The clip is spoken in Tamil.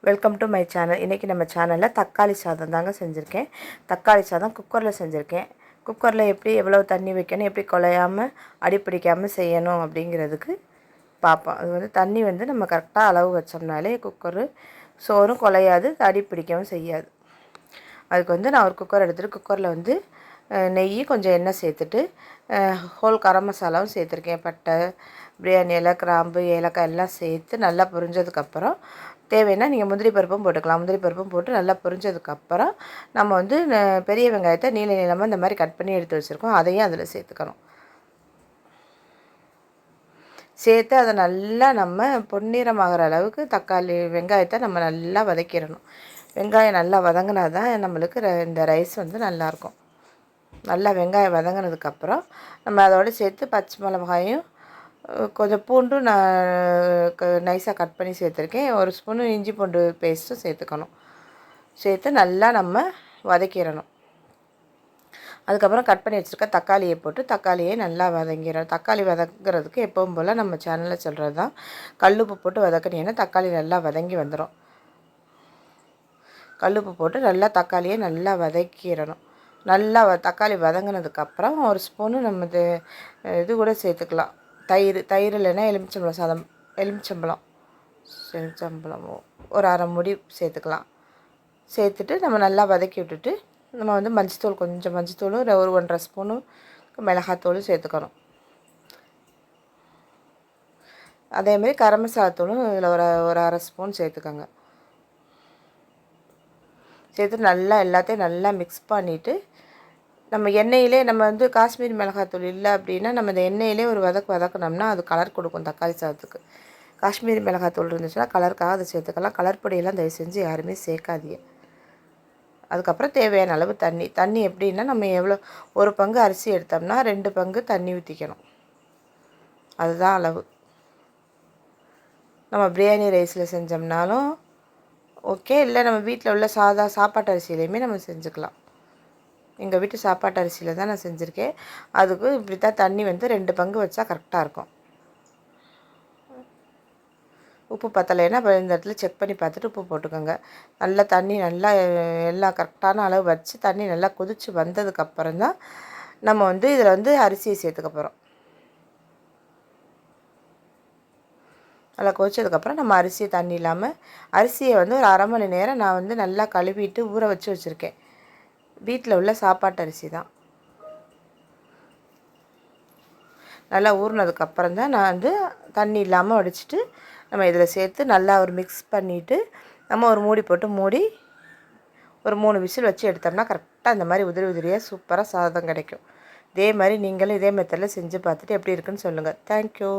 Welcome to my channel. இன்றைக்கி நம்ம சேனலில் தக்காளி சாதம் தாங்க செஞ்சுருக்கேன். தக்காளி சாதம் குக்கரில் செஞ்சுருக்கேன். குக்கரில் எப்படி எவ்வளோ தண்ணி வைக்கணும், எப்படி குழையாமல் அடிப்பிடிக்காமல் செய்யணும் அப்படிங்கிறதுக்கு பார்ப்போம். அது வந்து தண்ணி வந்து நம்ம கரெக்டாக அளவு வச்சோம்னாலே குக்கரு சோறும் குழையாது, அடிப்பிடிக்கவும் செய்யாது. அதுக்கு வந்து நான் ஒரு குக்கர் எடுத்துகிட்டு குக்கரில் வந்து நெய் கொஞ்சம் எண்ணெய் சேர்த்துட்டு ஹோல் கரம் மசாலாவும் சேர்த்துருக்கேன். பட்டை, பிரியாணி இலை, கிராம்பு, ஏலக்காய் எல்லாம் சேர்த்து நல்லா பொரிஞ்சதுக்கப்புறம் தேவைன்னா நீங்கள் முந்திரி பருப்பும் போட்டுக்கலாம். முந்திரி பருப்பும் போட்டு நல்லா பொரிஞ்சதுக்கப்புறம் நம்ம வந்து பெரிய வெங்காயத்தை நீள நீளமாக இந்த மாதிரி கட் பண்ணி எடுத்து வச்சுருக்கோம். அதையும் அதில் சேர்த்துக்கணும். சேர்த்து அதை நல்லா நம்ம பொன்னிறமாகிற அளவுக்கு வெங்காயத்தை நம்ம நல்லா வதக்கிடணும். வெங்காயம் நல்லா வதங்கினா தான் நம்மளுக்கு இந்த ரைஸ் வந்து நல்லாயிருக்கும். நல்லா வெங்காயம் வதங்கினதுக்கப்புறம் நம்ம அதோடு சேர்த்து பச்சை மிளகாயும் கொஞ்சம் பூண்டும் நான் நைஸாக கட் பண்ணி சேர்த்துருக்கேன். ஒரு ஸ்பூனு இஞ்சி பூண்டு பேஸ்ட்டும் சேர்த்துக்கணும். சேர்த்து நல்லா நம்ம வதக்கிடணும். அதுக்கப்புறம் கட் பண்ணி வச்சுருக்க தக்காளியை போட்டு தக்காளியை நல்லா வதங்கிடணும். தக்காளி வதங்குறதுக்கு எப்பவும் போல் நம்ம சேனலில் சொல்கிறது தான், கல்லுப்பு போட்டு வதக்கினீங்கன்னா தக்காளி நல்லா வதங்கி வந்துடும். கல்லுப்பு போட்டு நல்லா தக்காளியை நல்லா வதக்கிடணும். நல்லா தக்காளி வதங்கினதுக்கப்புறம் ஒரு ஸ்பூனு நம்ம இது கூட சேர்த்துக்கலாம். தயிர் இல்லைன்னா எலுமிச்சம்பழம் ஒரு அரை முடி சேர்த்துக்கலாம். சேர்த்துட்டு நம்ம நல்லா வதக்கி விட்டுட்டு நம்ம வந்து கொஞ்சம் மஞ்சத்தூளும் ஒரு 1.5 ஸ்பூனு மிளகாத்தூளும் சேர்த்துக்கணும். அதேமாதிரி கரம் மசாலாத்தூளும் இதில் ஒரு அரை ஸ்பூன் சேர்த்துக்கோங்க. சேர்த்து நல்லா எல்லாத்தையும் நல்லா மிக்ஸ் பண்ணிவிட்டு நம்ம எண்ணெயிலே நம்ம வந்து காஷ்மீரி மிளகாத்தூள் இல்லை அப்படின்னா நம்ம இந்த எண்ணெயிலே ஒரு வதக்கினோம்னா அது கலர் கொடுக்கும். தக்காளி சாதத்துக்கு காஷ்மீரி மிளகாத்தூள் இருந்துச்சுன்னா கலருக்காக அதை சேர்த்துக்கலாம். கலர் பொடியெல்லாம் தயவு செஞ்சு யாருமே சேர்க்காதீங்க. அதுக்கப்புறம் தேவையான அளவு தண்ணி எப்படின்னா நம்ம எவ்வளோ ஒரு பங்கு அரிசி எடுத்தோம்னா 2 பங்கு தண்ணி ஊற்றிக்கணும். அதுதான் அளவு. நம்ம பிரியாணி ரைஸில் செஞ்சோம்னாலும் ஓகே, இல்லை நம்ம வீட்டில் உள்ள சாப்பாட்டு அரிசியிலையுமே நம்ம செஞ்சுக்கலாம். எங்கள் வீட்டு சாப்பாட்டு அரிசியில் தான் நான் செஞ்சுருக்கேன். அதுக்கு இப்படி தான் தண்ணி வந்து 2 பங்கு வச்சா கரெக்டாக இருக்கும். உப்பு பத்தலைன்னா இப்போ இந்த இடத்துல செக் பண்ணி பார்த்துட்டு உப்பு போட்டுக்கோங்க. நல்லா தண்ணி நல்லா எல்லாம் கரெக்டான அளவு வச்சு தண்ணி நல்லா கொதித்து வந்ததுக்கப்புறம் தான் நம்ம வந்து இதில் வந்து அரிசியை சேர்த்துக்க போகிறோம். நல்லா கொதிச்சதுக்கப்புறம் நம்ம தண்ணி இல்லாமல் அரிசியை வந்து ஒரு அரை மணி நேரம் நான் வந்து நல்லா கழுவிட்டு ஊற வச்சுருக்கேன். வீட்டில் உள்ள சாப்பாட்டு அரிசி தான். நல்லா ஊறினதுக்கப்புறம் தான் நான் வந்து தண்ணி இல்லாமல் வடிச்சிட்டு நம்ம இதில் சேர்த்து நல்லா ஒரு மிக்ஸ் பண்ணிவிட்டு நம்ம ஒரு மூடி போட்டு மூடி ஒரு 3 விசில் வச்சு எடுத்தோம்னா கரெக்டாக இந்த மாதிரி உதிரி உதிரியாக சூப்பராக சாதம் கிடைக்கும். இதே மாதிரி நீங்களும் இதே மெத்தடில் செஞ்சு பார்த்துட்டு எப்படி இருக்குன்னு சொல்லுங்கள். தேங்க்யூ.